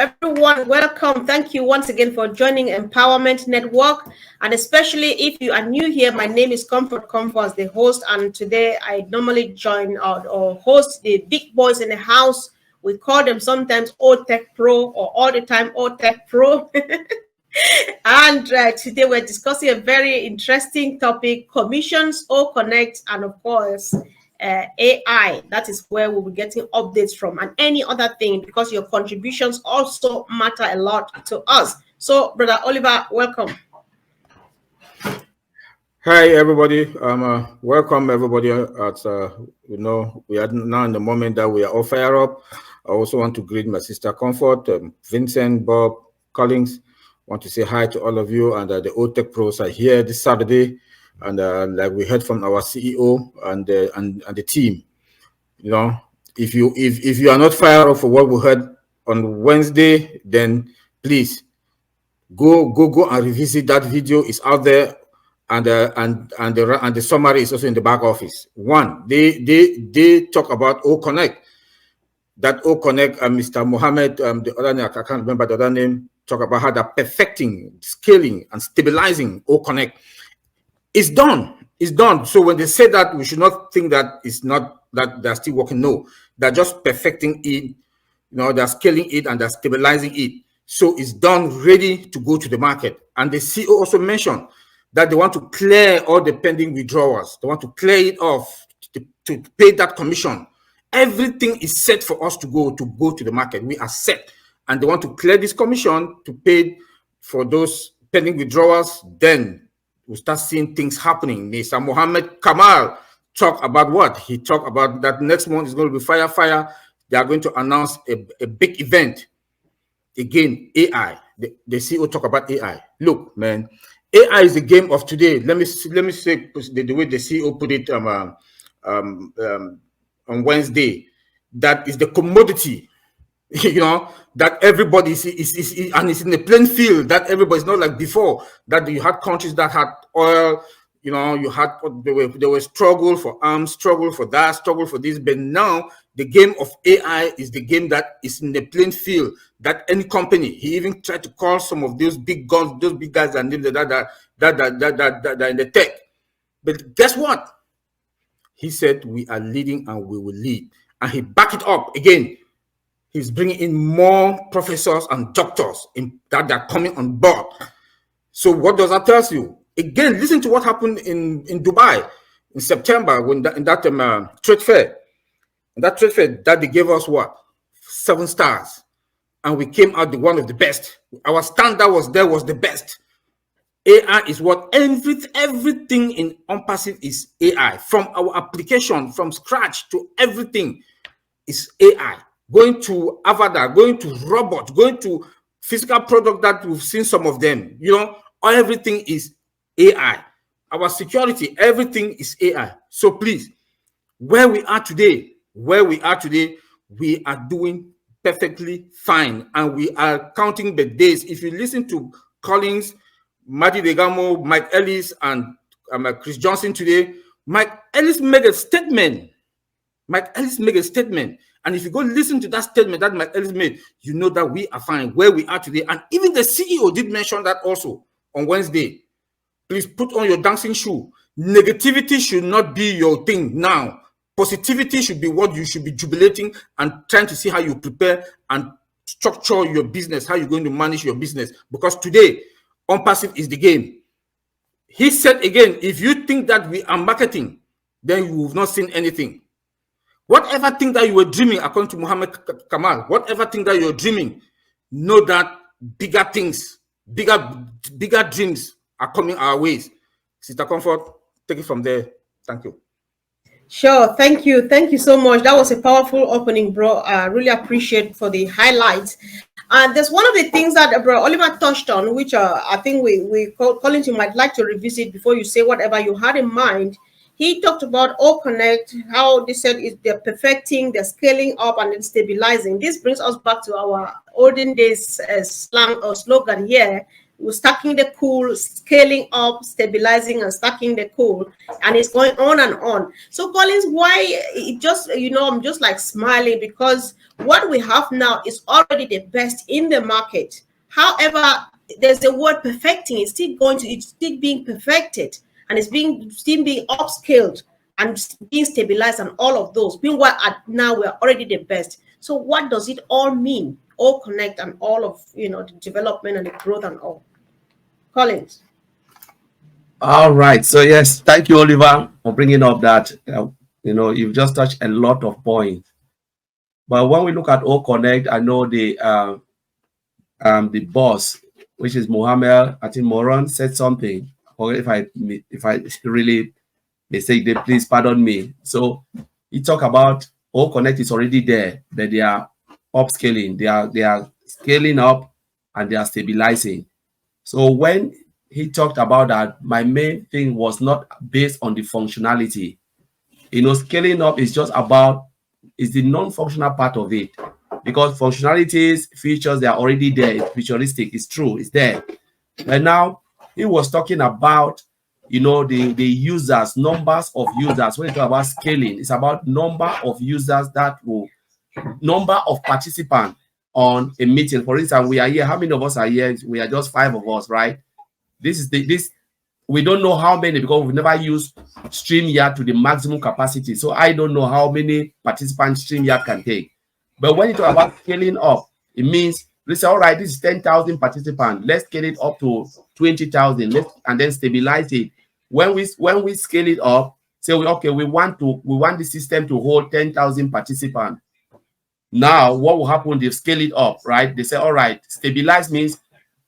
everyone, welcome. Thank you once again for joining Empowerment Network. And especially if you are new here, my name is Comfort as the host. And today I normally join or host the big boys in the house. We call them sometimes OTech Pro or all the time OTech Pro. And today we're discussing a very interesting topic, commissions, OConnect, and of course, AI. That is where we'll be getting updates from, and any other thing, because your contributions also matter a lot to us. So, Brother Oliver, welcome. Hi, everybody. Welcome, everybody. We are now in the moment that we are all fire up. I also want to greet my sister Comfort, Vincent, Bob, Collins. Want to say hi to all of you, and the OTech Pros are here this Saturday, and like we heard from our CEO and the team, if you are not fired up for what we heard on Wednesday, then please go and revisit that video. It's out there, and the summary is also in the back office. One, they talk about OConnect. That OConnect, Mr. Mohammed, the other name, I can't remember the other name, talk about how they're perfecting, scaling, and stabilizing OConnect. It's done. It's done. So when they say that, we should not think that it's not, that they're still working. No, they're just perfecting it. They're scaling it and they're stabilizing it. So it's done, ready to go to the market. And the CEO also mentioned that they want to clear all the pending withdrawals. They want to clear it off to pay that commission. Everything is set for us to go to the market. We are set, and they want to clear this commission to pay for those pending withdrawals. Then we'll start seeing things happening. Mr. Mohammed Kamal talked about what? He talked about that next month is going to be fire. They are going to announce a big event. Again, AI. The CEO talk about AI. Look, man, AI is the game of today. Let me say the way the CEO put it on Wednesday, that is the commodity, that everybody is and it's in a plain field, that everybody's not like before, that you had countries that had oil, there was struggle for arms, struggle for that, struggle for this, but now the game of AI is the game that is in the plain field, that any company, he even tried to call some of those big guns, those big guys that in the tech. But guess what? He said, we are leading and we will lead. And he backed it up again. He's bringing in more professors and doctors that are coming on board. So what does that tell you? Again, listen to what happened in Dubai in September when in that trade fair. In that trade fair, that they gave us what? 7 stars. And we came out one of the best. Our standard was the best. AI is what everything in ONPASSIVE is AI. From our application, from scratch to everything is AI. Going to avatar, going to robot, going to physical product that we've seen some of them. Everything is AI. Our security, everything is AI. So please, where we are today, we are doing perfectly fine, and we are counting the days. If you listen to Collins, Matty Degamo, Mike Ellis, and Chris Johnson today, Mike Ellis made a statement. And if you go listen to that statement that Mike Ellis made, you know that we are fine where we are today. And even the CEO did mention that also on Wednesday. Please put on your dancing shoe. Negativity should not be your thing now. Positivity should be what you should be jubilating and trying to see how you prepare and structure your business, how you're going to manage your business. Because today, ONPASSIVE is the game. He said again, if you think that we are marketing, then you have not seen anything. Whatever thing that you were dreaming, according to Mohammed Kamal, whatever thing that you're dreaming, know that bigger things, bigger dreams are coming our ways. Sister Comfort, take it from there. Thank you. Sure. Thank you. Thank you so much. That was a powerful opening, bro. I really appreciate for the highlights. And there's one of the things that bro Oliver touched on, which I think Collins, you might like to revisit before you say whatever you had in mind. He talked about OConnect, how they said they're perfecting, they're scaling up and then stabilizing. This brings us back to our olden days slang or slogan here, stacking the pool, scaling up, stabilizing, and stacking the pool, and it's going on and on. So Collins, why it just, I'm just like smiling, because what we have now is already the best in the market. However, there's a word perfecting. It's still being perfected, and it's still being upscaled and being stabilized, and all of those. Meanwhile, now we're already the best. So what does it all mean? OConnect and all of the development and the growth and all. Collins. All right. So yes, thank you, Oliver, for bringing up that. You've just touched a lot of points. But when we look at OConnect, I know the boss, which is Mohammed, I think Moran, said something. Or if I really mistake, please pardon me. So he talked about OConnect is already there, but they are upscaling. They are scaling up and they are stabilizing. So when he talked about that, my main thing was not based on the functionality. Scaling up is just about, is the non-functional part of it, because functionalities, features, they are already there. It's futuristic, it's true, it's there. And now he was talking about the users, numbers of users. When you talk about scaling, it's about number of users, number of participants on a meeting. For instance, we are here. How many of us are here? We are just 5 of us, right? We don't know how many, because we've never used StreamYard to the maximum capacity. So I don't know how many participants StreamYard can take. But when you talk about scaling up, it means, let's say, all right, this is 10,000 participants. Let's scale it up to 20,000. And then stabilize it. When we scale it up, say, we want the system to hold 10,000 participants. Now, what will happen? They scale it up, right? They say, all right, stabilize means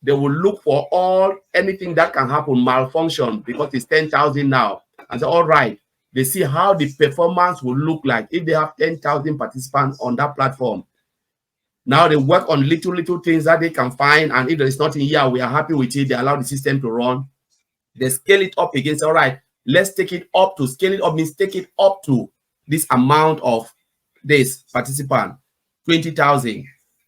they will look for anything that can happen, malfunction, because it's 10,000 now. And say, all right, they see how the performance will look like if they have 10,000 participants on that platform. Now they work on little things that they can find, and if there is nothing here, we are happy with it. They allow the system to run. They scale it up again. Say, all right, let's take it up to, scale it up means take it up to this amount of this participant, 20,000.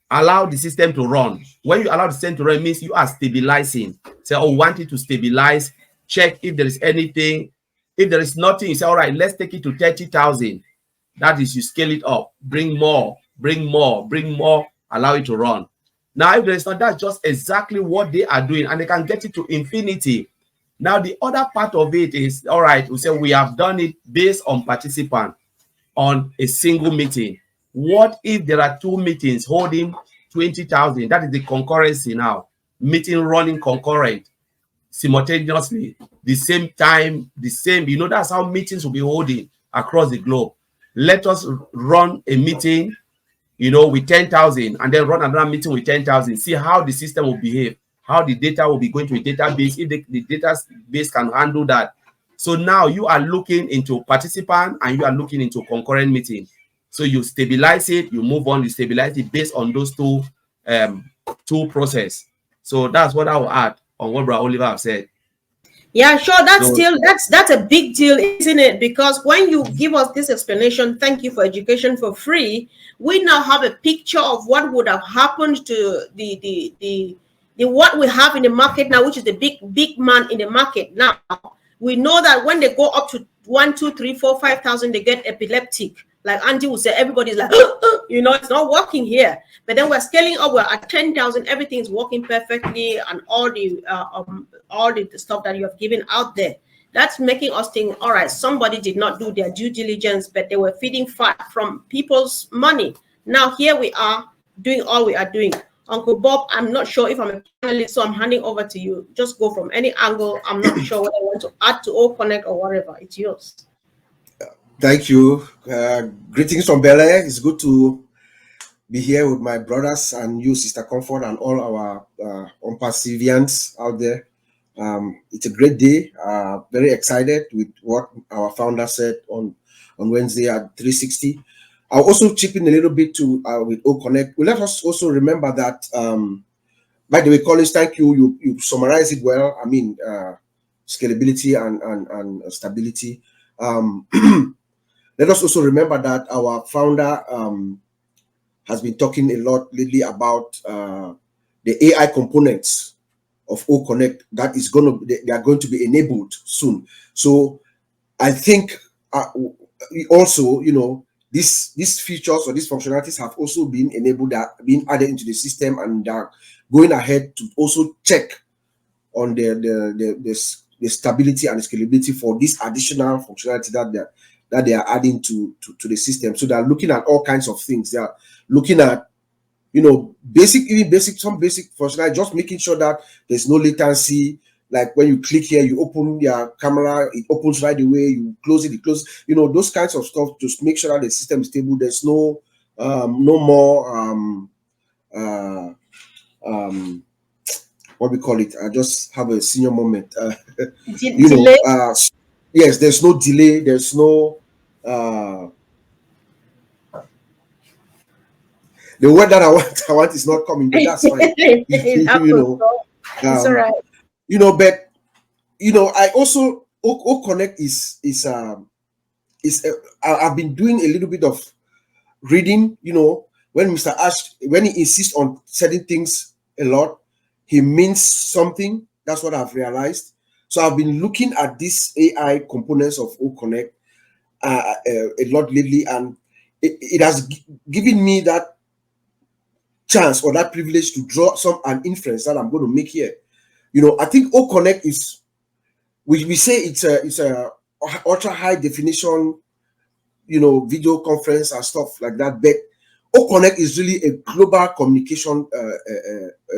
Allow the system to run. When you allow the system to run, it means you are stabilizing. Say, oh, want it to stabilize. Check if there is anything. If there is nothing, you say, all right, let's take it to 30,000. That is, you scale it up. Bring more, allow it to run. Now, if there is not, that's just exactly what they are doing, and they can get it to infinity. Now, the other part of it is, all right, we say we have done it based on participant on a single meeting. What if there are 2 meetings holding 20,000? That is the concurrency now. Meeting running concurrent, simultaneously, the same time, that's how meetings will be holding across the globe. Let us run a meeting, with 10,000, and then run another meeting with 10,000. See how the system will behave, how the data will be going to a database, if the database can handle that. So now you are looking into participant and you are looking into concurrent meeting. So you stabilize it, you move on, you stabilize it based on those two process. So that's what I will add on what Brother Oliver have said. Yeah, sure. That's a big deal, isn't it? Because when you give us this explanation, thank you for education for free, we now have a picture of what would have happened to the what we have in the market now, which is the big man in the market now. We know that when they go up to 1, 2, 3, 4, 5,000, they get epileptic. Like Andy would say, everybody's like, it's not working here. But then we're scaling up. We're at 10,000. Everything's working perfectly, and all the stuff that you have given out there. That's making us think, all right, somebody did not do their due diligence, but they were feeding fat from people's money. Now here we are doing all we are doing. Uncle Bob, I'm not sure if I'm a panelist, so I'm handing over to you. Just go from any angle. I'm not sure what I want to add to OConnect or whatever. It's yours. Thank you. Greetings from Bel Air. It's good to be here with my brothers and you, Sister Comfort, and all our ONPASSIVians out there. It's a great day. Very excited with what our founder said on Wednesday at 360. I'll also chip in a little bit to with OConnect. Well, let us also remember that, by the way, Collins, thank you. You summarized it well. I mean, scalability and stability. Let us also remember that our founder has been talking a lot lately about the AI components of OConnect that is going to, they are going to be enabled soon. So I think also, you know, these features or these functionalities have also been enabled, that being added into the system, and are going ahead to also check on the stability and scalability for this additional functionality that they are adding to the system. So they're looking at all kinds of things. They are looking at, you know, some basic functionality, just making sure that there's no latency. Like when you click here, you open your camera, it opens right away. You close it, you know, those kinds of stuff. Just make sure that the system is stable. There's no more what we call it. I just have a senior moment. You know, yes, there's no delay. There's no the word that I want is not coming, but that's fine. You know, it's all right. You know, but you know, I also OConnect is I've been doing a little bit of reading. You know, when Mr. Ash, when he insists on certain things a lot, he means something. That's what I've realized. So I've been looking at these AI components of OConnect a lot lately, and it has given me that chance or that privilege to draw an inference that I'm going to make here. You know, I think OConnect is, we say it's a ultra high definition, you know, video conference and stuff like that, but OConnect is really a global communication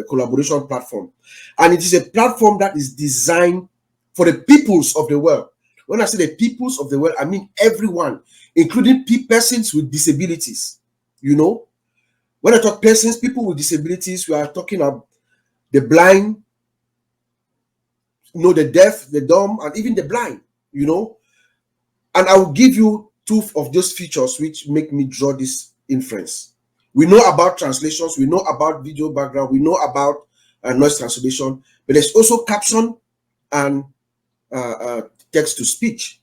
collaboration platform, and it is a platform that is designed for the peoples of the world. When I say the peoples of the world, I mean everyone, including persons with disabilities. You know, when I talk persons, people with disabilities, we are talking about the blind, you know, the deaf, the dumb, and even the blind, you know. And I will give you two of those features which make me draw this inference. We know about translations, we know about video background, we know about noise cancellation, but there's also caption and text to speech.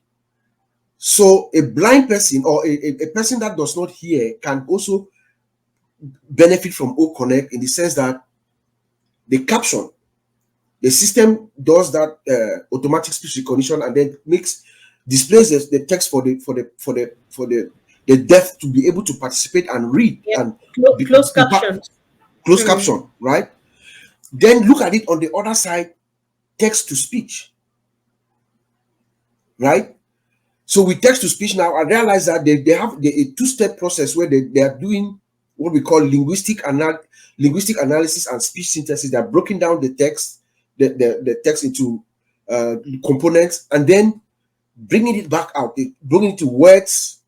So a blind person or a person that does not hear can also benefit from OConnect, in the sense that the caption, the system does that automatic speech recognition, and then displays the text for the deaf to be able to participate and read, and closed caption. Closed caption, right? Then look at it on the other side, text to speech, right? So with text to speech now, I realize that they have a two-step process where they are doing what we call linguistic analysis and speech synthesis. They're breaking down the text, the text into components, and then bringing it back out. They bring it into words,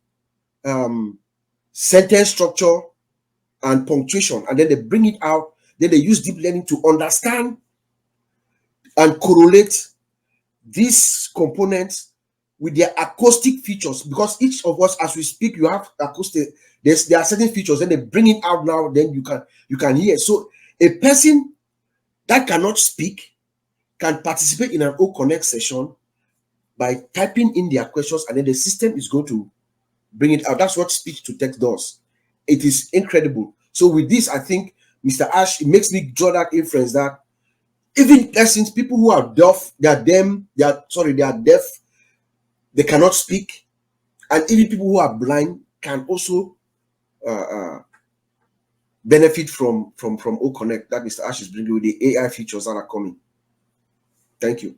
sentence structure, and punctuation, and then they bring it out. Then they use deep learning to understand and correlate these components with their acoustic features, because each of us, as we speak, you have acoustic. There are certain features, and they bring it out now. Then you can hear. So a person that cannot speak can participate in an OConnect session by typing in their questions, and then the system is going to bring it out. That's what speech to text does. It is incredible. So with this, I think, Mr. Ash, it makes me draw that inference that even persons, people who are deaf, they are deaf, they cannot speak, and even people who are blind can also benefit from OConnect that Mr. Ash is bringing with the AI features that are coming. Thank you.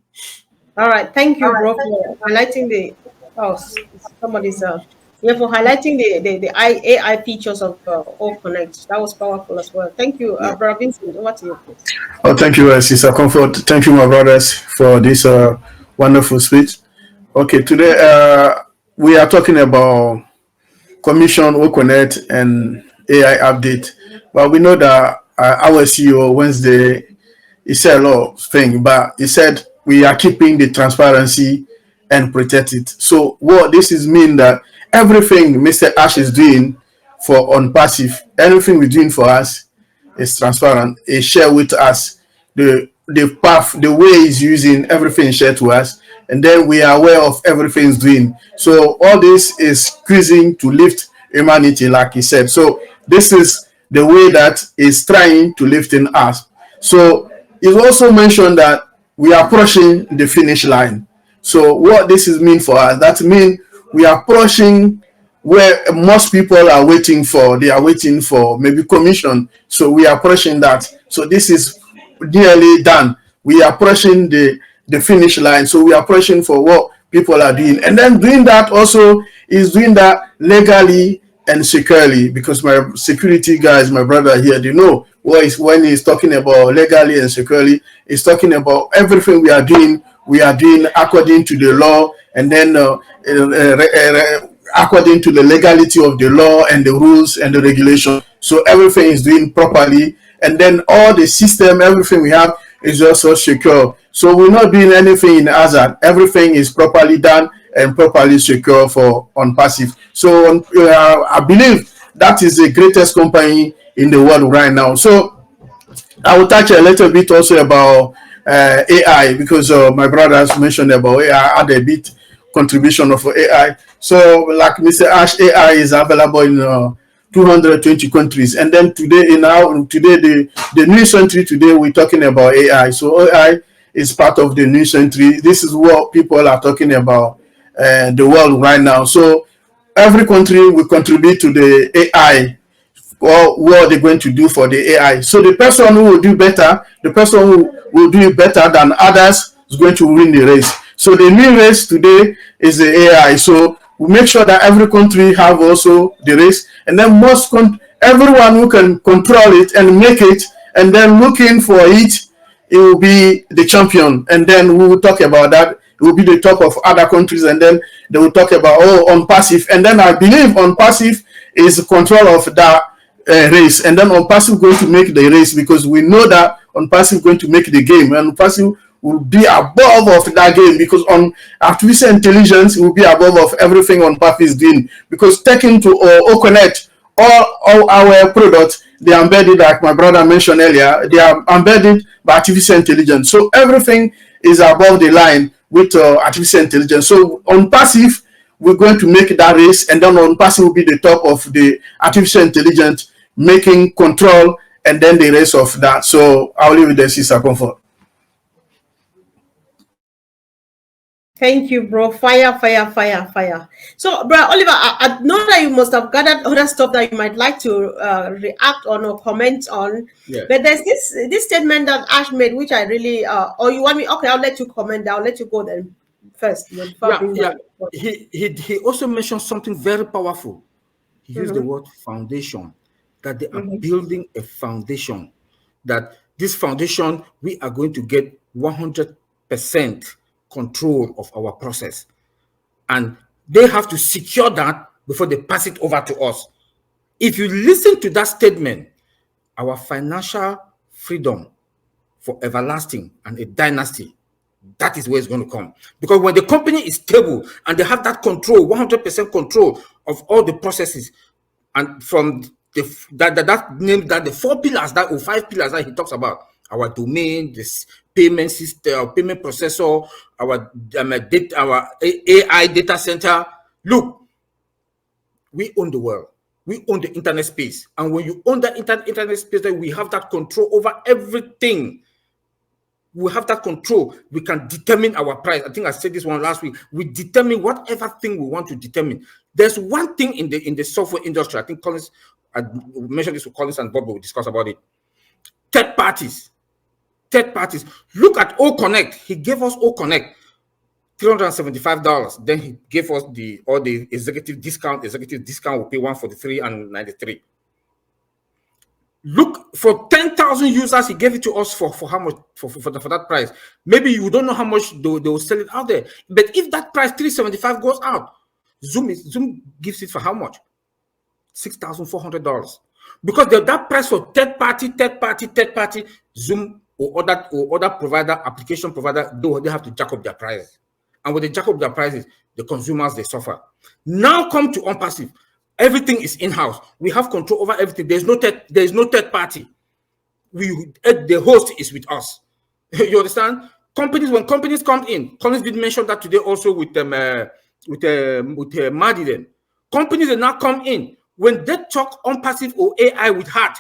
All right, thank you, bro, for highlighting the for highlighting the AI features of OConnect. That was powerful as well. Thank you, Brother Vincent. Over to you, please. Oh, thank you, Sister Comfort. Thank you, my brothers, for this wonderful speech. Okay, today we are talking about Commission, OConnect, and AI update. But we know that our CEO Wednesday, he said a lot of things, but he said we are keeping the transparency and protect it. So what this is mean that everything Mr. Ash is doing for ONPASSIVE, everything we're doing for us is transparent. He share with us the path, the way he's using everything shared to us, and then we are aware of everything he's doing. So all this is squeezing to lift humanity, like he said. So this is the way that is trying to lift in us. So it also mentioned that we are approaching the finish line. So what this is mean for us, that means we are approaching where most people are waiting for. They are waiting for maybe commission. So we are approaching that. So this is nearly done. We are approaching the finish line. So we are approaching for what people are doing. And then doing that also is doing that legally and securely, because my security guys, my brother here, they know what is when he's talking about legally and securely, he's talking about everything we are doing according to the law, and then according to the legality of the law and the rules and the regulation. So everything is doing properly, and then all the system, everything we have is also secure. So we're not doing anything in hazard. Everything is properly done and properly secure for ONPASSIVE. So I believe that is the greatest company in the world right now. So I will touch a little bit also about AI, because my brothers mentioned about AI, add a bit contribution of AI. So like Mr. Ash, AI is available in 220 countries. And then today, the new century today, we're talking about AI. So AI is part of the new century. This is what people are talking about the world right now. So every country will contribute to the AI, or what they're going to do for the AI. So the person who will do better, the person who will do it better than others is going to win the race. So the new race today is the AI. So we make sure that every country have also the race, and then everyone who can control it and make it, and then looking for it, it will be the champion. And then we will talk about that. It will be the top of other countries, and then they will talk about ONPASSIVE. And then I believe ONPASSIVE is control of that race, and then ONPASSIVE going to make the race, because we know that ONPASSIVE going to make the game, and ONPASSIVE will be above of that game, because on artificial intelligence will be above of everything ONPASSIVE is doing, because taking to OConnect, all our products, they are embedded, like my brother mentioned earlier, they are embedded by artificial intelligence. So everything is above the line with artificial intelligence. So ONPASSIVE, we're going to make that race, and then ONPASSIVE will be the top of the artificial intelligence, making control, and then the rest of that. So I'll leave it there, Sister Comfort. Thank you, bro. Fire, fire, fire, fire. So, bro, Oliver, I know that you must have gathered other stuff that you might like to react on or comment on. Yeah. But there's this statement that Ash made, which I really, or you want me? Okay, I'll let you comment. I'll let you go then first. He also mentioned something very powerful. He used the word foundation, that they are building a foundation, that this foundation, we are going to get 100% control of our process. And they have to secure that before they pass it over to us. If you listen to that statement, our financial freedom for everlasting and a dynasty, that is where it's going to come. Because when the company is stable and they have that control, 100% control of all the processes, and from the 4 pillars that, or 5 pillars that he talks about, our domain, this payment system, payment processor, our AI data center. Look, we own the world. We own the internet space. And when you own that internet space, then we have that control over everything. We have that control. We can determine our price. I think I said this one last week. We determine whatever thing we want to determine. There's one thing in the software industry. I think Collins, I mentioned this with Collins and Bob, will discuss about it. Third parties. Look at OConnect. He gave us OConnect $375. Then he gave us all the executive discount. Executive discount will pay $143 and $93. Look, for 10,000 users, he gave it to us for how much, for that price. Maybe you don't know how much they will sell it out there. But if that price $375 goes out, Zoom gives it for how much? $6,400. Because that price for third party, Zoom or other provider, application provider, they have to jack up their prices. And when they jack up their prices, the consumers, they suffer. Now come to ONPASSIVE. Everything is in-house. We have control over everything. There is no third party. The host is with us. You understand? When companies come in, Collins did mention that today also with Madi. Then companies that now come in, when they talk ONPASSIVE or AI with heart,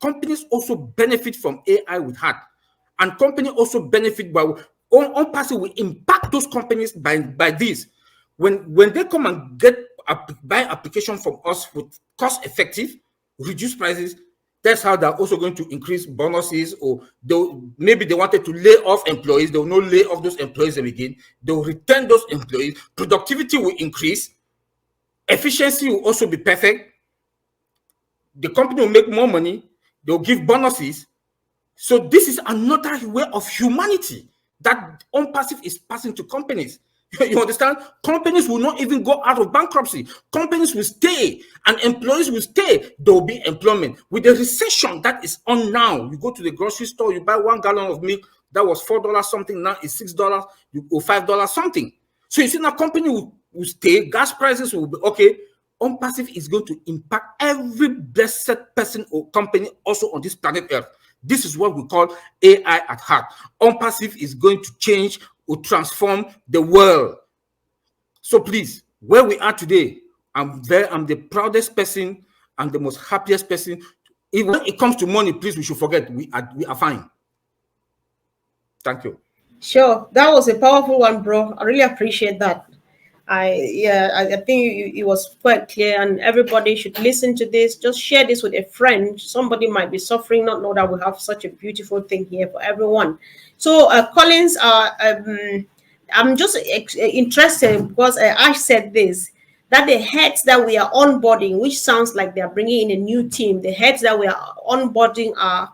companies also benefit from AI with heart. and company also benefit by ONPASSIVE will impact those companies by this. When they come and buy application from us with cost effective, reduce prices, that's how they're also going to increase bonuses, or maybe they wanted to lay off employees, they'll not lay off those employees again. They'll return those employees. Productivity will increase. Efficiency will also be perfect. The company will make more money. They'll give bonuses. So this is another way of humanity that ONPASSIVE is passing to companies. You understand? Companies will not even go out of bankruptcy. Companies will stay and employees will stay. There will be employment. With the recession that is on now, you go to the grocery store, you buy 1 gallon of milk that was $4 something, now it's $6, or $5 something. So you see now company will stay, gas prices will be okay. ONPASSIVE is going to impact every blessed person or company also on this planet Earth. This is what we call AI at heart. ONPASSIVE is going to change or transform the world. So please, where we are today, I'm the proudest person and the most happiest person. Even when it comes to money, please, we should forget we are fine. Thank you. Sure, that was a powerful one, bro. I really appreciate that. I think it was quite clear, and everybody should listen to this. Just share this with a friend. Somebody might be suffering, not know that we have such a beautiful thing here for everyone. So Collins, I'm just interested because Ash said this, that the heads that we are onboarding, which sounds like they are bringing in a new team, the heads that we are onboarding are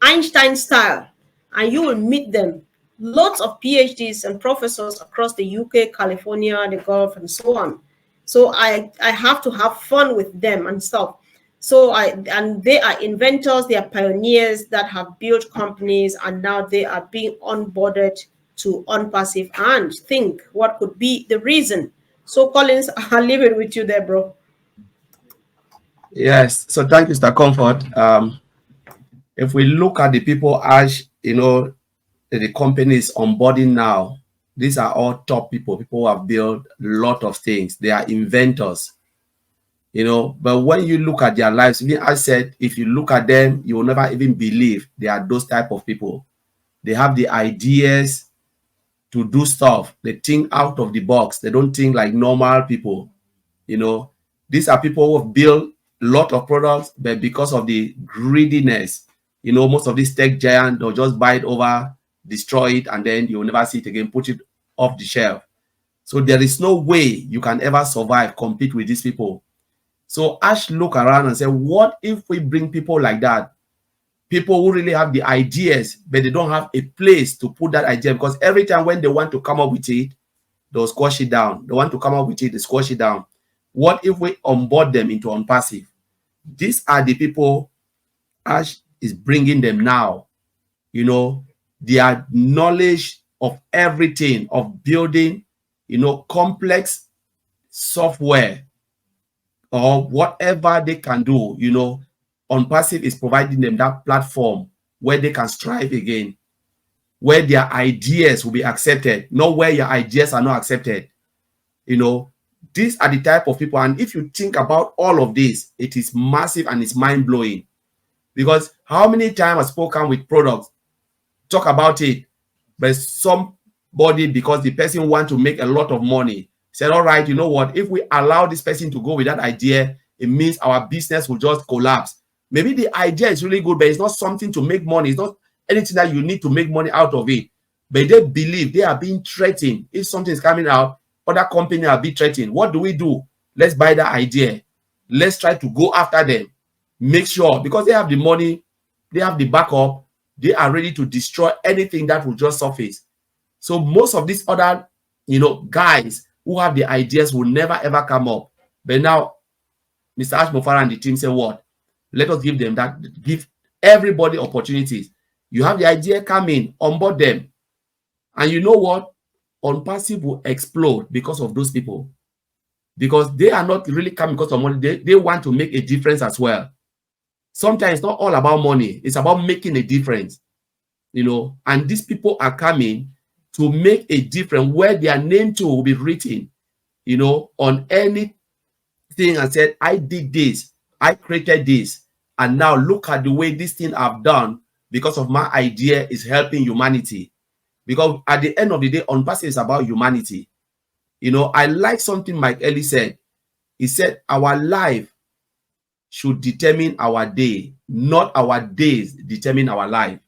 Einstein style, and you will meet them. Lots of PhDs and professors across the UK, California, the Gulf, and so on. So I have to have fun with them and stuff. So and they are inventors, they are pioneers that have built companies, and now they are being onboarded to ONPASSIVE and think what could be the reason. So Collins, I'll leave it with you there, bro. Yes. So thank you, Mr. Comfort. If we look at the people, Ash, the companies onboarding now, these are all top people who have built a lot of things. They are inventors, but when you look at their lives, I said, if you look at them, you will never even believe they are those type of people. They have the ideas to do stuff. They think out of the box. They don't think like normal people. These are people who have built a lot of products, but because of the greediness, most of these tech giants, they'll just buy it over, destroy it, and then you'll never see it again, put it off the shelf. So there is no way you can ever survive, compete with these people. So Ash look around and say, what if we bring people like that? People who really have the ideas, but they don't have a place to put that idea, because every time when they want to come up with it, they'll squash it down. They want to come up with it, they squash it down. What if we onboard them into ONPASSIVE? These are the people Ash is bringing them now. Their knowledge of everything, of building, complex software or whatever they can do, ONPASSIVE is providing them that platform where they can strive again, where their ideas will be accepted, not where your ideas are not accepted. These are the type of people. And if you think about all of this, it is massive and it's mind-blowing. Because how many times I've spoken with products, talk about it, but somebody, because the person wants to make a lot of money, said, all right, you know what, if we allow this person to go with that idea, it means our business will just collapse. Maybe the idea is really good, but it's not something to make money. It's not anything that you need to make money out of it. But they believe they are being threatened. If something is coming out, other companies are being threatened. What do? Let's buy that idea. Let's try to go after them. Make sure, because they have the money, they have the backup, they are ready to destroy anything that will just surface. So most of these other, guys who have the ideas will never ever come up. But now, Mr. Ash Mufareh and the team say, what? Let us give them that, give everybody opportunities. You have the idea, come in, onboard them. And you know what? ONPASSIVE will explode because of those people. Because they are not really coming because of money. They want to make a difference as well. Sometimes it's not all about money. It's about making a difference. And these people are coming to make a difference where their name too will be written, on anything, and said, I did this, I created this, and now look at the way this thing I've done because of my idea is helping humanity. Because at the end of the day, ONPASSIVE is about humanity. You know, I like something Mike Ellie said. He said, our life should determine our day, not our days determine our life.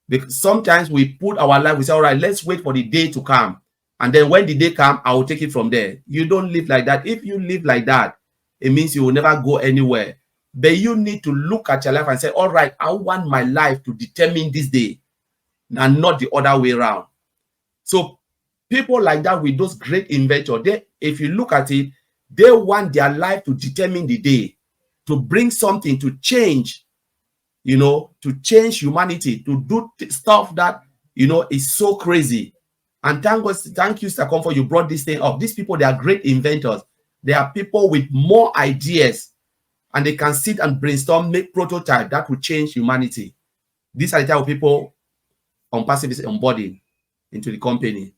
Because sometimes we put our life, we say, all right, let's wait for the day to come. And then when the day comes, I will take it from there. You don't live like that. If you live like that, it means you will never go anywhere. But you need to look at your life and say, all right, I want my life to determine this day and not the other way around. So people like that with those great inventors, they, if you look at it, they want their life to determine the day, to bring something, to change, you know, to change humanity, to do stuff that, you know, is so crazy. And thank God, thank you, Mr. Comfort, you brought this thing up. These people, they are great inventors. They are people with more ideas, and they can sit and brainstorm, make prototype that will change humanity. These are the type of people ONPASSIVE is embodying into the company.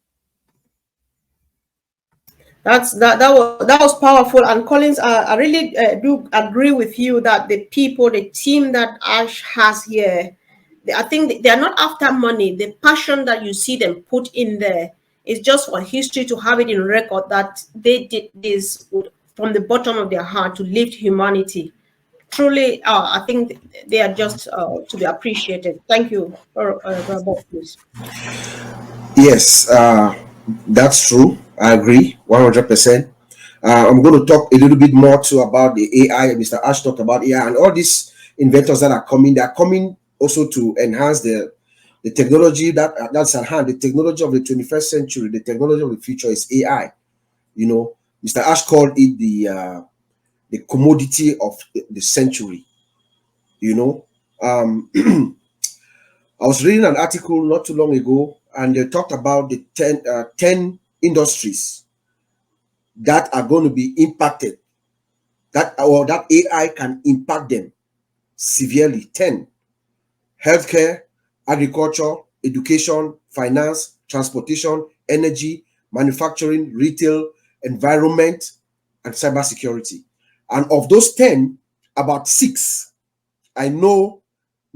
That was powerful. And Collins, I really do agree with you that the people, the team that Ash has here, I think they are not after money. The passion that you see them put in there is just for history to have it in record that they did this from the bottom of their heart to lift humanity. Truly, I think they are just to be appreciated. Thank you, Robert, please. Yes, that's true. I agree 100%. I'm going to talk a little bit more too about the AI. Mr. Ash talked about AI and all these inventors that are coming. They are coming also to enhance the technology that's at hand. The technology of the 21st century, the technology of the future is AI. You know, Mr. Ash called it the commodity of the century. You know, I was reading an article not too long ago, and they talked about the 10 industries that are going to be impacted, that AI can impact them severely. 10: healthcare, agriculture, education, finance, transportation, energy, manufacturing, retail, environment, and cybersecurity. And of those 10, about 6, I know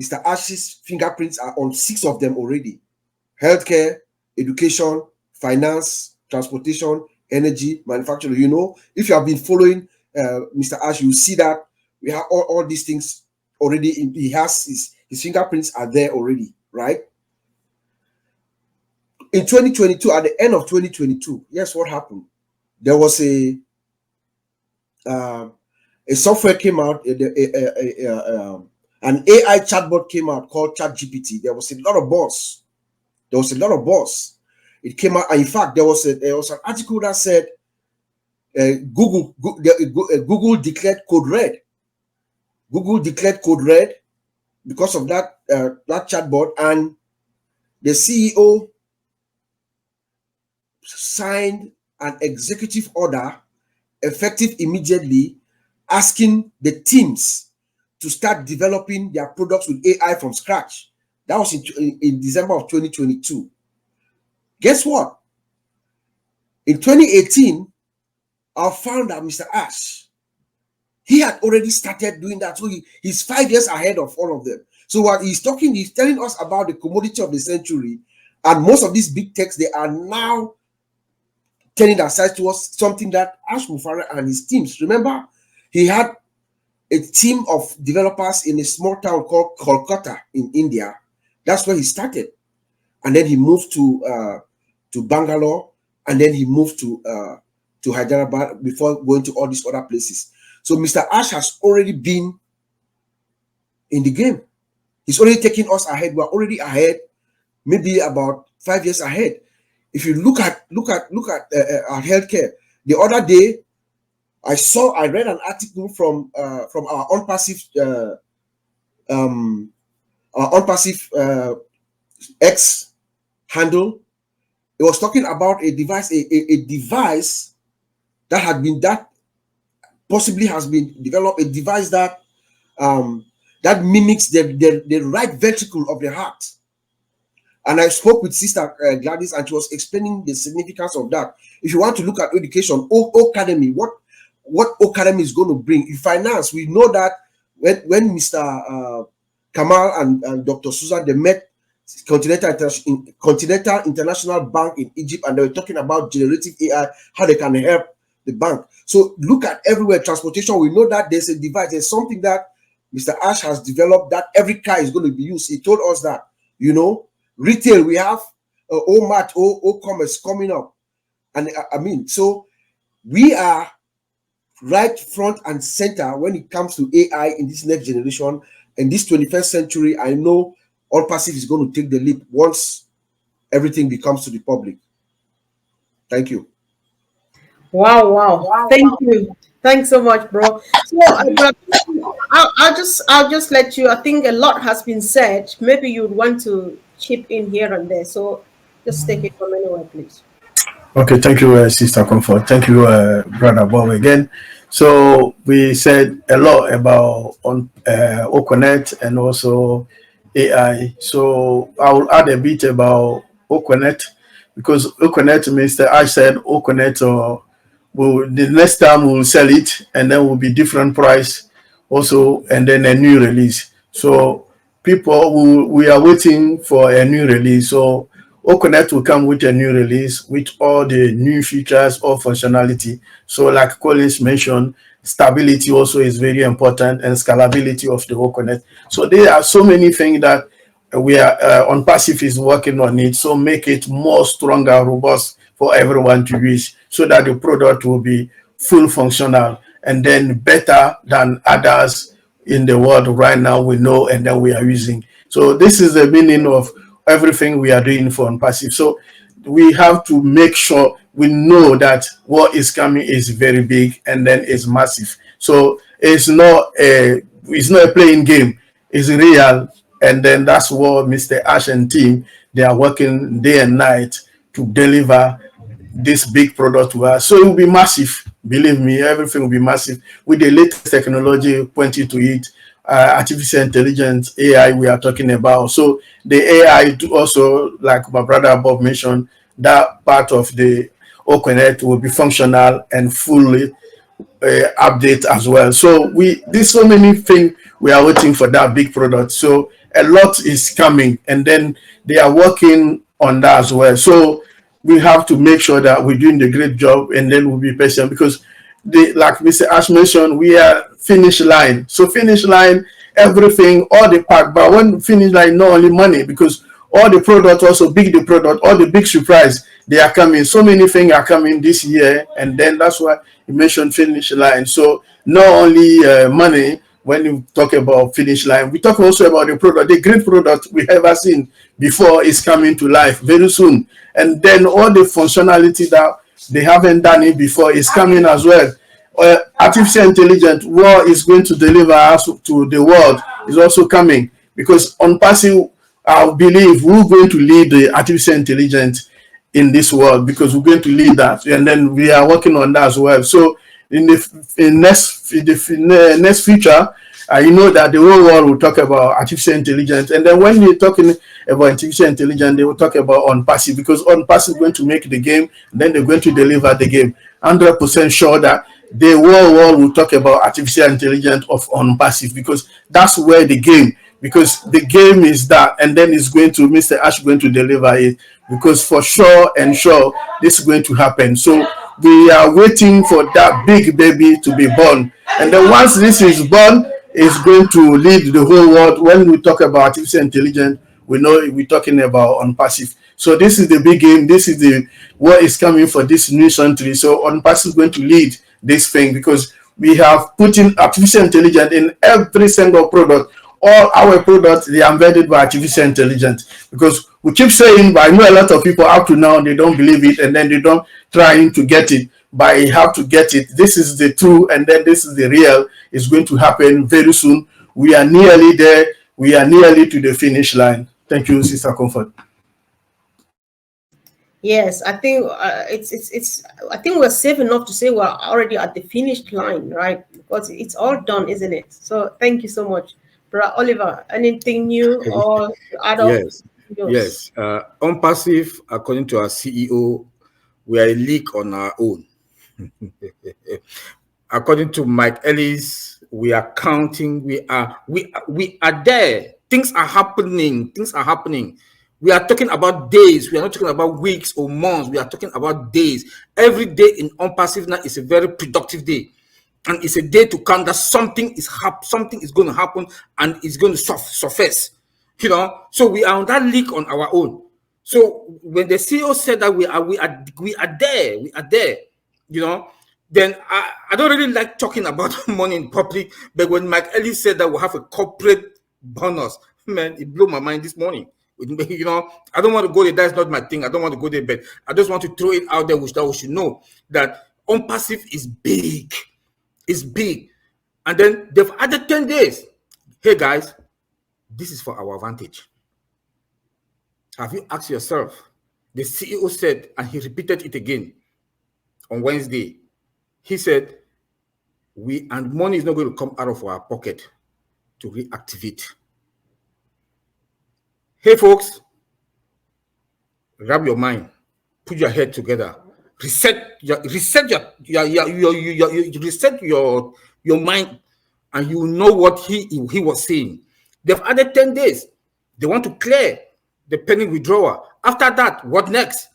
Mr. Ash's fingerprints are on 6 of them already. Healthcare, education, finance, transportation, energy, manufacturing. You know, if you have been following Mr. Ash, you see that we have all these things already. He has his fingerprints are there already, right? In 2022, at the end of 2022, yes, what happened? There was a software came out, an AI chatbot came out called ChatGPT. There was a lot of buzz. It came out. In fact, there was an article that said Google declared code red. Google declared code red because of that chatbot, and the CEO signed an executive order effective immediately, asking the teams to start developing their products with AI from scratch. That was in December of 2022. Guess what? In 2018, our founder, Mr. Ash, he had already started doing that. So he's 5 years ahead of all of them. So what he's telling us about the commodity of the century, and most of these big techs, they are now turning their sights towards something that Ash Mufareh and his teams. Remember, he had a team of developers in a small town called Kolkata in India. That's where he started. And then he moved to Bangalore, and then he moved to Hyderabad before going to all these other places. So Mr. Ash has already been in the game. He's already taking us ahead. We're already ahead, maybe about 5 years ahead. If you look at our healthcare, the other day I read an article from our ONPASSIVE X handle. It was talking about a device, a device that possibly has been developed, a device that that mimics the right ventricle of the heart. And I spoke with Sister Gladys, and she was explaining the significance of that. If you want to look at education, OCademey, what OCademey is going to bring in finance, we know that when Mr. Kamal and Dr. Susan, they met Continental International Bank in Egypt, and they were talking about generative AI, how they can help the bank. So look at everywhere, transportation, we know that there's a device, there's something that Mr. Ash has developed that every car is going to be used. He told us that, you know, retail, we have OMAT, OCommerce coming up. And I mean, so we are right front and center when it comes to AI in this next generation. In this 21st century, I know ONPASSIVE is going to take the leap once everything becomes to the public. Thank you. Wow. Thank you. Thanks so much, bro. So I'll just let you. I think a lot has been said. Maybe you'd want to chip in here and there. So just take it from anywhere, please. Okay, thank you, Sister Comfort. Thank you, Brother Bob, again. So we said a lot about OConnect and also AI. So I will add a bit about OConnect, because OConnect, Mr. I said OConnect, the next time we'll sell it, and then will be different price also, and then a new release. So we are waiting for a new release. So OConnect will come with a new release with all the new features or functionality. So like Collins mentioned, stability also is very important, and scalability of the OConnect. So there are so many things that we are ONPASSIVE is working on it. So make it more stronger, robust for everyone to use, so that the product will be full functional and then better than others in the world right now we know and that we are using. So this is the meaning of everything we are doing for ONPASSIVE. So we have to make sure we know that what is coming is very big and then it's massive. So it's not a playing game, it's real. And then that's what Mr. Ash and team, they are working day and night to deliver this big product to us. So it will be massive. Believe me, everything will be massive with the latest technology pointing to it. Artificial intelligence, AI we are talking about. So the AI also, like my brother Bob mentioned, that part of the OConnect will be functional and fully update as well. So there's so many things we are waiting for that big product. So a lot is coming, and then they are working on that as well. So we have to make sure that we're doing the great job, and then we'll be patient, because like Mr. Ash mentioned, we are finish line. So finish line, everything, all the pack. But when finish line, not only money, because all the product also big, the product, all the big surprise, they are coming. So many things are coming this year, and then that's why you mentioned finish line. So not only money, when you talk about finish line, we talk also about the product. The great product we ever seen before is coming to life very soon. And then all the functionality that they haven't done it before is coming as well. Artificial intelligence, what is going to deliver us to the world, is also coming, because ONPASSIVE, I believe we're going to lead the artificial intelligence in this world, because we're going to lead that, and then we are working on that as well. So in the next future, you know that the whole world will talk about artificial intelligence, and then when they're talking about artificial intelligence, they will talk about ONPASSIVE, because ONPASSIVE is going to make the game, and then they're going to deliver the game. 100% sure that the whole world will talk about artificial intelligence of ONPASSIVE, because that's where the game, because the game is that, and then it's going to, Mr. Ash going to deliver it, because for sure and sure this is going to happen. So we are waiting for that big baby to be born, and then once this is born, it's going to lead the whole world. When we talk about artificial intelligence, we know we're talking about ONPASSIVE. So this is the big game. This is the what is coming for this new century. So ONPASSIVE is going to lead this thing, because we have put in artificial intelligence in every single product. All our products, they are embedded by artificial intelligence, because we keep saying, but I know a lot of people up to now, they don't believe it, and then they don't trying to get it, but you have to get it. This is the true, and then this is the real. It's going to happen very soon. We are nearly there. We are nearly to the finish line. Thank you, Sister Comfort. Yes, I think I think we're safe enough to say we're already at the finish line, right? Because it's all done, isn't it? So thank you so much. Brother Oliver, anything new or add on? Yes. ONPASSIVE, according to our CEO, we are a leak on our own. According to Mike Ellis, we are counting. We are there. Things are happening. Things are happening. We are talking about days. We are not talking about weeks or months. We are talking about days. Every day in ONPASSIVE now is a very productive day. And it's a day to count that something is going to happen and it's going to surface. You know, so we are on that leak on our own. So when the CEO said that we are there, you know, then I don't really like talking about money in public. But when Mike Ellis said that we have a corporate bonus, man, it blew my mind this morning. You know, I don't want to go there. That's not my thing. I don't want to go there, but I just want to throw it out there, which that we should know that ONPASSIVE is big. It's big. And then they've added 10 days. Hey guys, this is for our advantage. Have you asked yourself? The CEO said, and he repeated it again on Wednesday. He said, and money is not going to come out of our pocket to reactivate. Hey folks, grab your mind, put your head together, reset your mind, and you know what he was saying. They've added 10 days. They want to clear the pending withdrawal. After that, what next?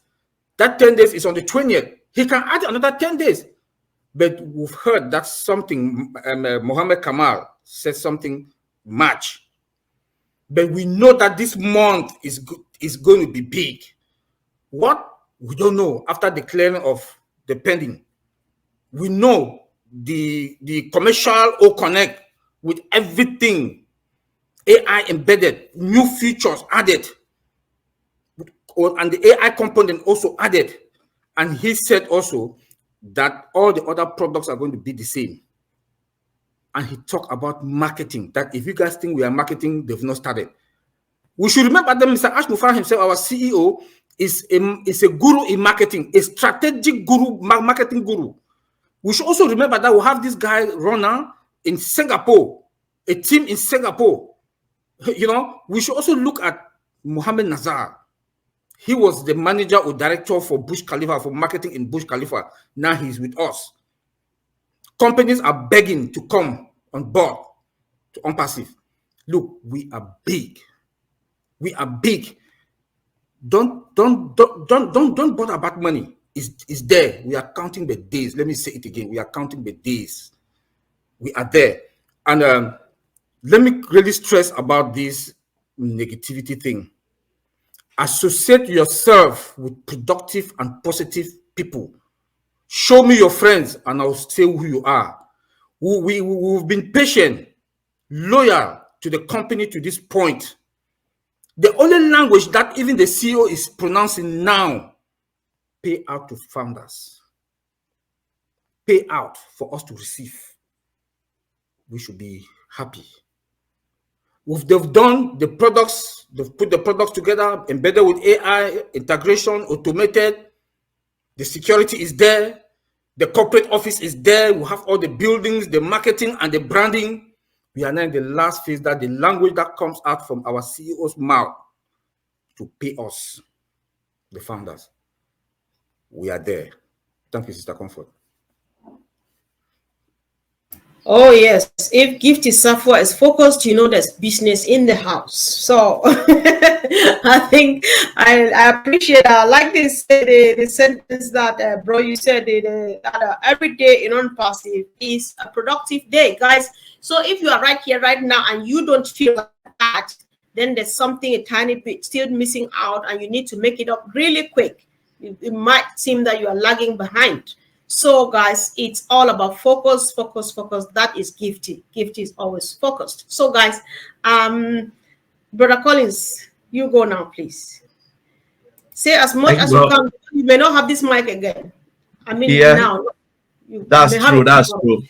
That 10 days is on the 20th. He can add another 10 days. But we've heard that something, Mohammed Kamal said something March. But we know that this month is going to be big. What? We don't know. After the clearing of the pending, we know the commercial OConnect with everything AI embedded, new features added, and the AI component also added. And he said also that all the other products are going to be the same. And he talked about marketing, that if you guys think we are marketing, they've not started. We should remember that Mr. Ash Mufareh himself, our CEO, is a guru in marketing, a strategic guru, marketing guru. We should also remember that we have this guy, Rona, in Singapore, a team in Singapore. You know, we should also look at Mohammed Nazar. He was the manager or director for Burj Khalifa, for marketing in Burj Khalifa. Now he's with us. Companies are begging to come on board to ONPASSIVE. Look, we are big. We are big. Don't bother about money. It's there. We are counting the days. Let me say it again. We are counting the days. We are there. And let me really stress about this negativity thing. Associate yourself with productive and positive people. Show me your friends and I'll say who you are. We've been patient, loyal to the company to this point. The only language that even the CEO is pronouncing now, pay out to founders. Pay out for us to receive. We should be happy. They've done the products, they've put the products together, embedded with AI, integration, automated. The security is there. The corporate office is there. We have all the buildings, the marketing, and the branding. We are now in the last phase, that the language that comes out from our CEO's mouth to pay us, the founders. We are there. Thank you, Sister Comfort. Oh yes, if Gifty software is focused, you know there's business in the house. So I think I appreciate. I like this the sentence that bro you said. Every day in ONPASSIVE is a productive day, guys. So if you are right here right now and you don't feel like that, then there's something a tiny bit still missing out, and you need to make it up really quick. It might seem that you are lagging behind. So guys, it's all about focus, focus, focus. That is Gifty. Gifty is always focused. So guys, Brother Collins, you go now, please. Say as much as you can. You may not have this mic again. I mean, yeah, now. That's true. That's true.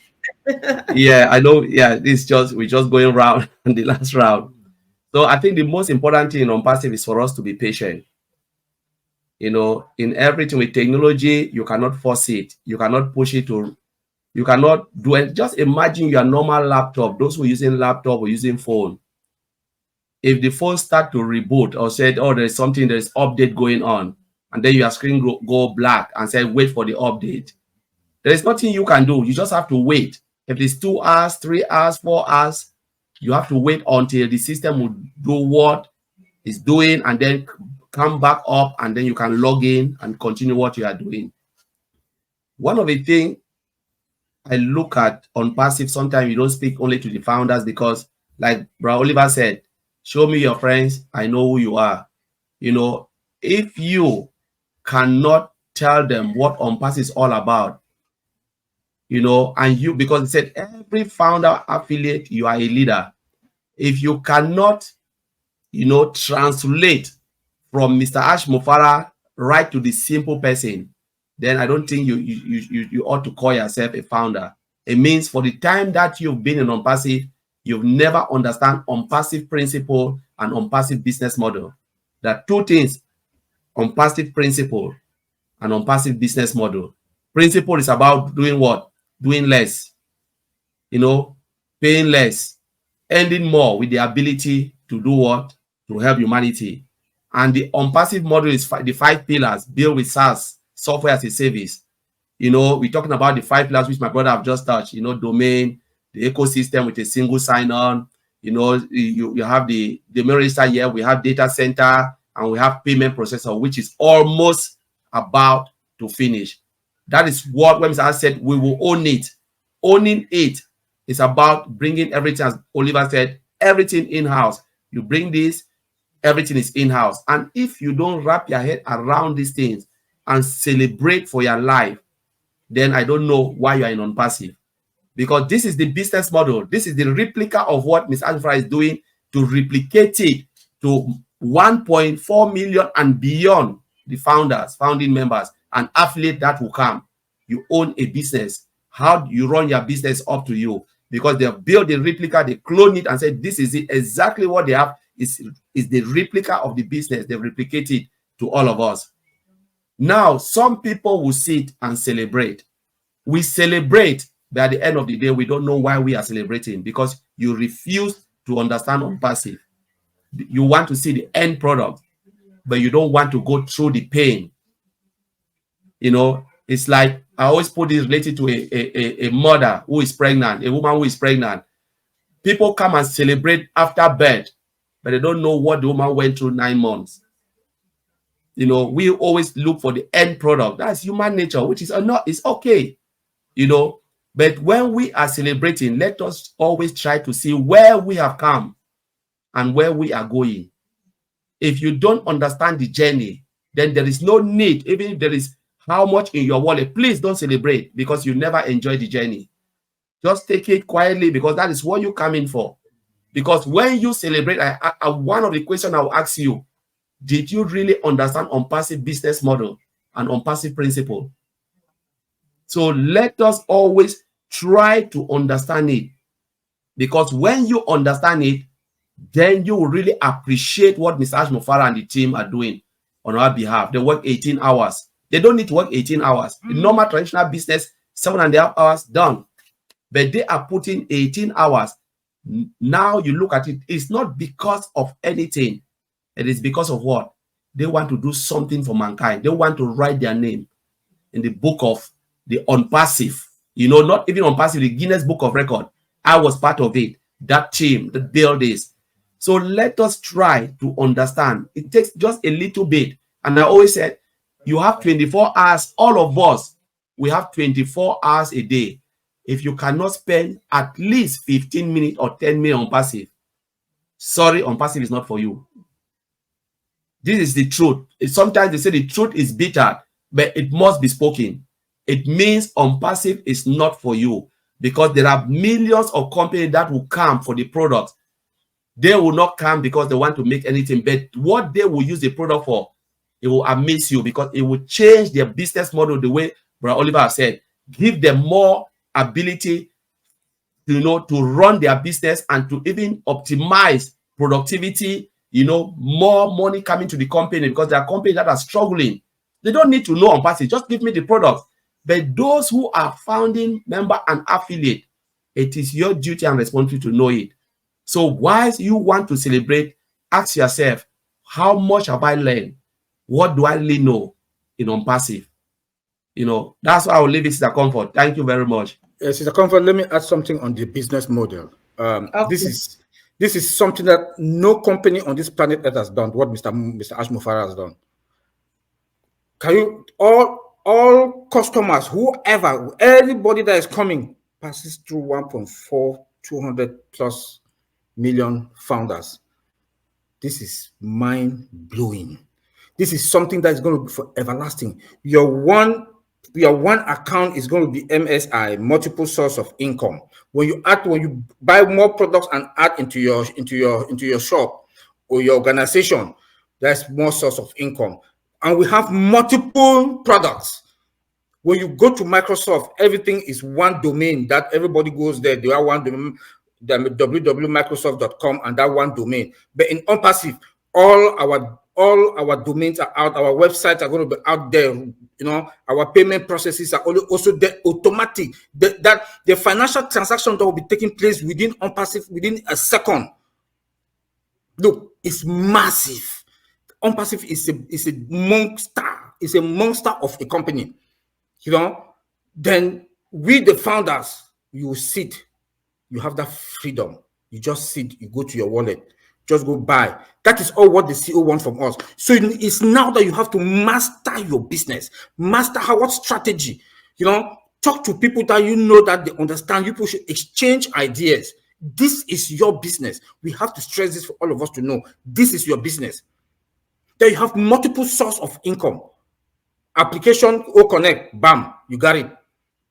Yeah, I know. Yeah, we're just going round in the last round. So I think the most important thing on ONPASSIVE is for us to be patient. You know, in everything with technology, you cannot force it. You cannot push it to, you cannot do it. Just imagine your normal laptop, those who are using laptop or using phone. If the phone start to reboot or said, oh, there's something, there's update going on, and then your screen go black and say, wait for the update. There is nothing you can do. You just have to wait. If it's 2 hours, 3 hours, 4 hours, You have to wait until the system will do what it's doing and then come back up, and then you can log in and continue what you are doing. One of the things I look at on passive, sometimes you don't speak only to the founders, because like Bro Oliver said, show me your friends, I know who you are. You know, if you cannot tell them what ONPASSIVE is all about, you know, and you, because it said every founder affiliate, you are a leader. If you cannot, you know, translate from Mr. Ash Mufareh right to the simple person, then I don't think you ought to call yourself a founder. It means for the time that you've been in ONPASSIVE, you've never understand ONPASSIVE principle and ONPASSIVE business model. There are two things: ONPASSIVE principle and ONPASSIVE business model. Principle is about doing what? Doing less, you know, paying less, ending more with the ability to do what? To help humanity. And the ONPASSIVE model is the 5 pillars built with SaaS, software as a service. You know, we're talking about the 5 pillars which my brother have just touched, you know, domain, the ecosystem with a single sign-on, you know, you have the mail register here, we have data center, and we have payment processor, which is almost about to finish. That is what, when I said we will own it. Owning it is about bringing everything, as Oliver said, everything in-house. You bring this, everything is in-house. And if you don't wrap your head around these things and celebrate for your life, then I don't know why you are in ONPASSIVE. Because this is the business model. This is the replica of what Ms. Mufareh is doing, to replicate it to 1.4 million and beyond the founders, founding members, and affiliate that will come. You own a business. How you run your business up to you, because they have built a replica, they clone it and said this is it. Exactly what they have is the replica of the business. They replicate it to all of us. Now, some people will sit and celebrate. We celebrate, but at the end of the day, we don't know why we are celebrating, because you refuse to understand ONPASSIVE. You want to see the end product, but you don't want to go through the pain. You know, it's like, I always put this related to a mother who is pregnant, a woman who is pregnant. People come and celebrate after birth, but they don't know what the woman went through 9 months. You know, we always look for the end product. That's human nature, which is not, it's okay, you know. But when we are celebrating, let us always try to see where we have come and where we are going. If you don't understand the journey, then there is no need, even if there is how much in your wallet, please don't celebrate, because you never enjoy the journey. Just take it quietly, because that is what you come in for. Because when you celebrate, one of the questions I will ask you, did you really understand ONPASSIVE business model and ONPASSIVE principle? So let us always try to understand it, because when you understand it, then you will really appreciate what Mr. Ash Mufareh and the team are doing on our behalf. They work 18 hours. They don't need to work 18 hours. In normal traditional business, 7.5 hours done. But they are putting 18 hours. Now you look at it, it's not because of anything. It is because of what? They want to do something for mankind. They want to write their name in the book of the ONPASSIVE. You know, not even ONPASSIVE, the Guinness Book of Record. I was part of it. That team that built this. So let us try to understand. It takes just a little bit. And I always said, you have 24 hours. All of us, we have 24 hours a day. If you cannot spend at least 15 minutes or 10 minutes on passive, sorry, ONPASSIVE is not for you. This is the truth. Sometimes they say the truth is bitter, but it must be spoken. It means ONPASSIVE is not for you, because there are millions of companies that will come for the product. They will not come because they want to make anything, but what they will use the product for, it will amaze you, because it will change their business model the way Brother Oliver has said. Give them more ability to, you know, to run their business and to even optimize productivity, you know, more money coming to the company, because there are companies that are struggling. They don't need to know ONPASSIVE, just give me the product. But those who are founding member and affiliate, it is your duty and responsibility to know it. So whilst you want to celebrate, ask yourself, how much have I learned? What do I really know in ONPASSIVE? You know, that's why I will leave it, Sister Comfort. Thank you very much. Sister Comfort, let me add something on the business model. Okay. This is This is something that no company on this planet Earth has done, what Mr. Ash Mufareh has done. Can you, all customers, whoever, everybody that is coming passes through 1.4, 200 plus million founders. This is mind-blowing. This is something that is going to be for everlasting. Your one account is going to be MSI, multiple source of income. When you buy more products and add into your shop or your organization, that's more source of income. And we have multiple products. When you go to Microsoft, everything is one domain that everybody goes there. They are one domain, www.microsoft.com, and that one domain. But in ONPASSIVE, all our domains are out. Our websites are going to be out there. You know, our payment processes are also there, automatic. That the financial transaction that will be taking place within ONPASSIVE within a second. Look, it's massive. ONPASSIVE is a monster. It's a monster of a company. You know, then we the founders, you sit, you have that freedom. You just sit, you go to your wallet, just go buy. That is all what the CEO wants from us. So it's now that you have to master your business, master what strategy. You know, talk to people that you know that they understand. You people should exchange ideas. This is your business. We have to stress this for all of us to know. This is your business. Then you have multiple sources of income. Application OConnect, bam, you got it.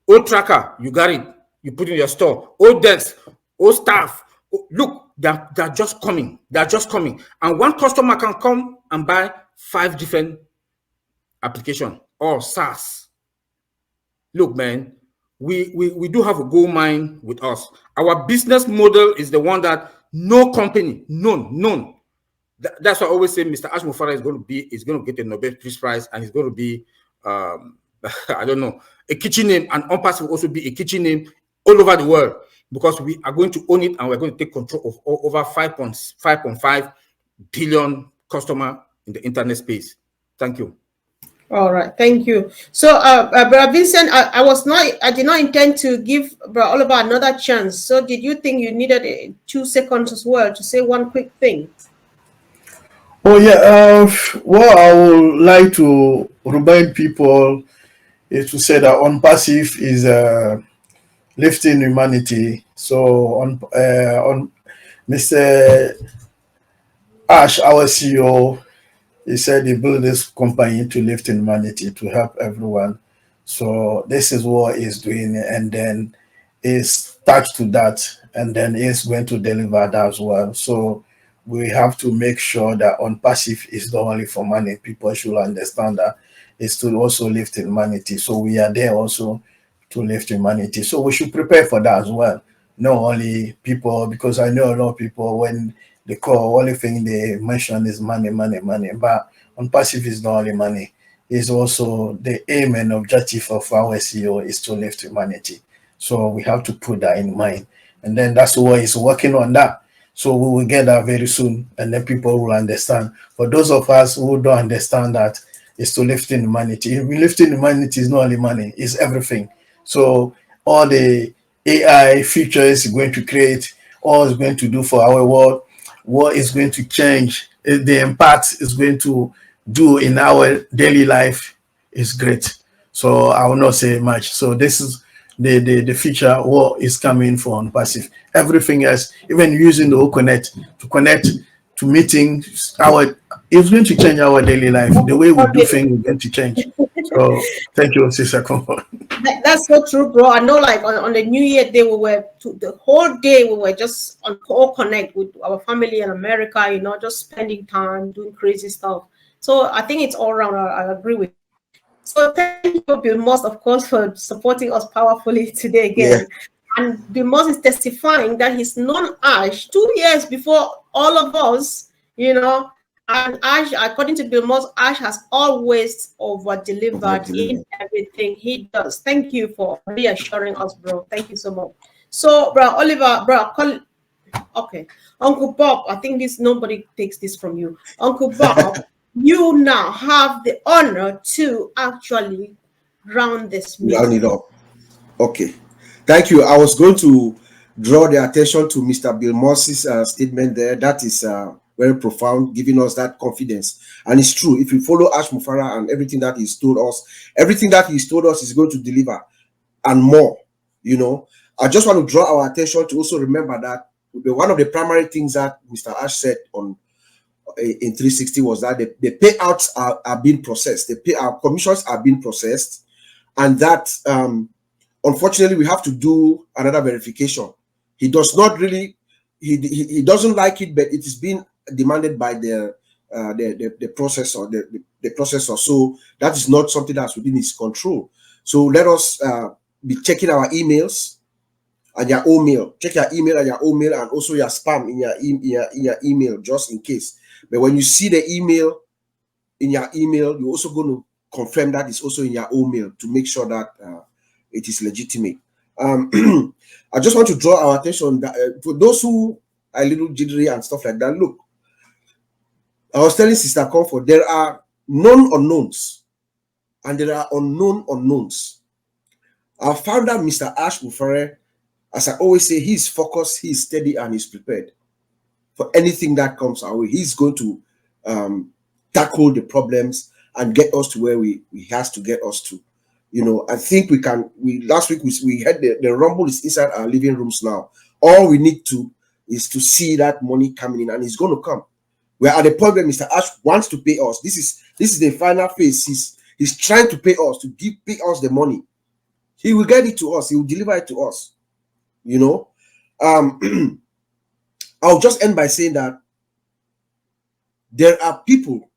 OTracker, you got it. You put in your store. ODesk, OStaff. Look, they're just coming. They're just coming. And one customer can come and buy 5 different applications or SaaS. Look, man, we do have a gold mine with us. Our business model is the one that no company, none. That's why I always say Mr. Ash Mufareh is going to get a Nobel Peace Prize, and he's going to be, I don't know, a kitchen name, and ONPASSIVE will also be a kitchen name all over the world, because we are going to own it and we're going to take control of over 5.5 billion customers in the internet space. Thank you. All right, thank you. So, Brother Vincent, I did not intend to give Brother Oliver another chance. So, did you think you needed 2 seconds as well to say one quick thing? Oh yeah, what I would like to remind people is to say that ONPASSIVE is lifting humanity. So on Mr. Ash, our CEO, he said he built this company to lift humanity, to help everyone. So this is what he's doing, and then he's attached to that, and then he's going to deliver that as well. So we have to make sure that ONPASSIVE is not only for money. People should understand that it's to also lift humanity. So we are there also to lift humanity. So we should prepare for that as well. Not only people, because I know a lot of people, when they call, only thing they mention is money. But ONPASSIVE is not only money. It's also the aim and objective of our CEO is to lift humanity. So we have to put that in mind. And then that's why he's working on that. So we will get that very soon, and then people will understand. For those of us who don't understand that, it's to lifting humanity. Lifting humanity is not only money, it's everything. So all the AI features is going to create, all it's going to do for our world, what is going to change, the impact is going to do in our daily life is great. So I will not say much. So this is the feature what is coming for ONPASSIVE. Everything else, even using the OConnect to connect to meetings, it's going to change our daily life. The way we do things is going to change. So thank you, Sister Comfort. That's so true, bro. I know, like on the New Year day, the whole day we were just on OConnect with our family in America, you know, just spending time doing crazy stuff. So I think it's all around. I agree with you. So thank you, Bill Moss, of course, for supporting us powerfully today again. Yeah. And Bill Moss is testifying that he's known Ash 2 years before all of us, you know. And Ash, according to Bill Moss, Ash has always over-delivered in everything he does. Thank you for reassuring us, bro. Thank you so much. So, bro, Oliver, okay. Uncle Bob, I think nobody takes this from you. Uncle Bob, you now have the honor to actually round this meeting. Round it up. Okay. Thank you. I was going to draw the attention to Mr. Bill Moss's statement there. That is very profound, giving us that confidence. And it's true. If you follow Ash Mufareh and everything that he's told us, everything that he's told us is going to deliver and more. You know, I just want to draw our attention to also remember that one of the primary things that Mr. Ash said on in 360 was that the payouts are being processed. The payout commissions are being processed, and that unfortunately we have to do another verification. He does not really, he doesn't like it, but it is being demanded by the processor, the processor. So that is not something that's within his control. So let us be checking our emails and your OMail. Check your email and your OMail, and also your spam in your email, just in case. But when you see the email in your email, you're also going to confirm that it's also in your OMail to make sure that it is legitimate. I just want to draw our attention that for those who are a little jittery and stuff like that. Look, I was telling Sister Comfort, there are known unknowns and there are unknown unknowns. Our founder, Mr. Ash Mufareh, as I always say, he's focused, he's steady, and he's prepared for anything that comes our way. He's going to tackle the problems and get us to where he has to get us to. You know, I think we can. Last week we had the rumble is inside our living rooms now. All we need to is to see that money coming in, and it's going to come. We're at the point where Mr. Ash wants to pay us. This is the final phase. He's trying to pay us, to pay us the money. He will get it to us. He will deliver it to us. You know, I'll just end by saying that there are people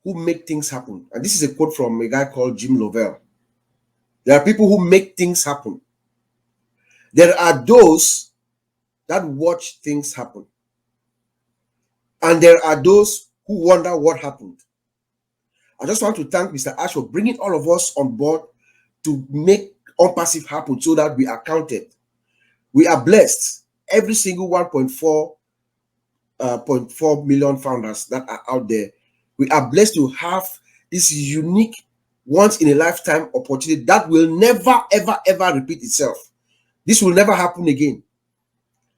who make things happen. And this is a quote from a guy called Jim Lovell. There are people who make things happen. There are those that watch things happen. And there are those who wonder what happened. I just want to thank Mr. Ash for bringing all of us on board to make ONPASSIVE happen so that we are counted. We are blessed. Every single 1.4 million founders that are out there, we are blessed to have this unique, once-in-a-lifetime opportunity that will never, ever, ever repeat itself. This will never happen again.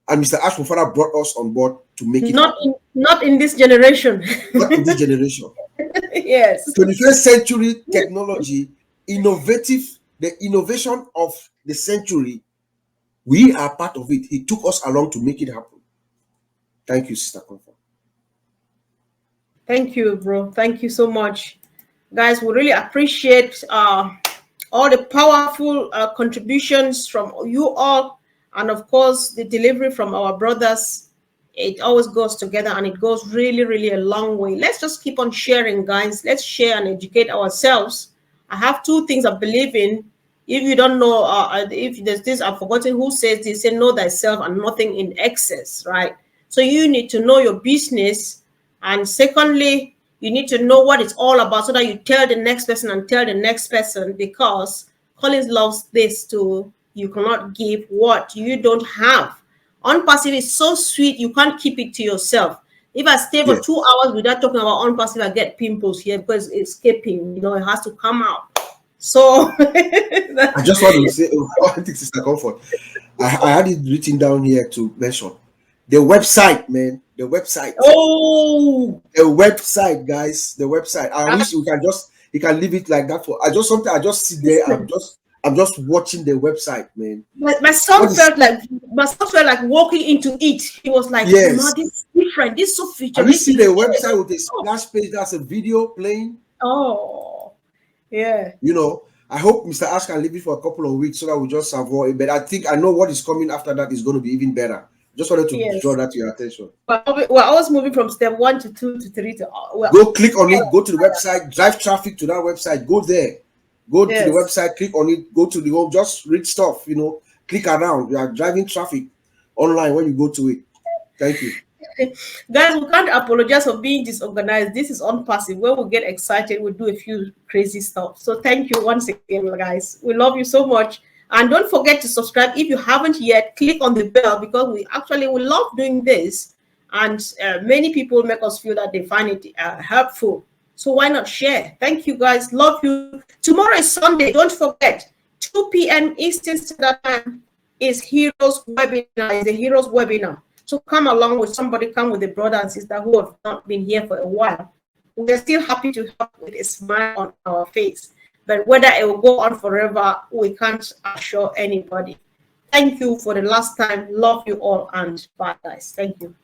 And Mr. Ash Mufareh brought us on board to make it happen. Not in this generation. Not in this generation. Yes. 21st century technology, innovative, the innovation of the century, we are part of it. He took us along to make it happen. Thank you, Sister Comfort. Thank you, bro. Thank you so much. Guys, we really appreciate all the powerful contributions from you all, and of course, the delivery from our brothers. It always goes together, and it goes really, really a long way. Let's just keep on sharing, guys. Let's share and educate ourselves. I have two things I believe in. If you don't know, if there's this, I've forgotten who says this, say know thyself and nothing in excess, right? So you need to know your business. And secondly, you need to know what it's all about so that you tell the next person and tell the next person, because Collins loves this too. You cannot give what you don't have. ONPASSIVE is so sweet, you can't keep it to yourself. If I stay for 2 hours without talking about ONPASSIVE, I get pimples here because it's escaping, you know, it has to come out. So I just want to say, I think Sister Comfort, I had it written down here to mention the website, man. The website. Oh, the website, guys. The website. I wish you can leave it like that for. I just sit there. I'm just watching the website, man. My son felt like walking into it. He was like, yes, no, this is different. This is so futuristic. Have you seen the website with a splash page that's a video playing? Oh, yeah. You know, I hope Mr. Ash can leave it for a couple of weeks so that we just avoid it. But I think I know what is coming after that is going to be even better. Just wanted to draw that to your attention. We're always moving from step 1 to 2 to 3 to. Go click on it. Go to the website. Drive traffic to that website. Go there. Go to the website. Click on it. Go to the home. Just read stuff. You know, click around. You are driving traffic online when you go to it. Thank you. Guys, we can't apologize for being disorganized. This is ONPASSIVE. When we get excited, we do a few crazy stuff. So thank you once again, guys. We love you so much. And don't forget to subscribe if you haven't yet. Click on the bell, because we love doing this. And many people make us feel that they find it helpful. So why not share? Thank you, guys. Love you. Tomorrow is Sunday. Don't forget, 2 p.m. Eastern Standard Time is Heroes Webinar, is the Heroes Webinar. So come along with somebody, come with a brother and sister who have not been here for a while. We're still happy to help with a smile on our face. But whether it will go on forever, we can't assure anybody. Thank you for the last time. Love you all, and bye, guys. Thank you.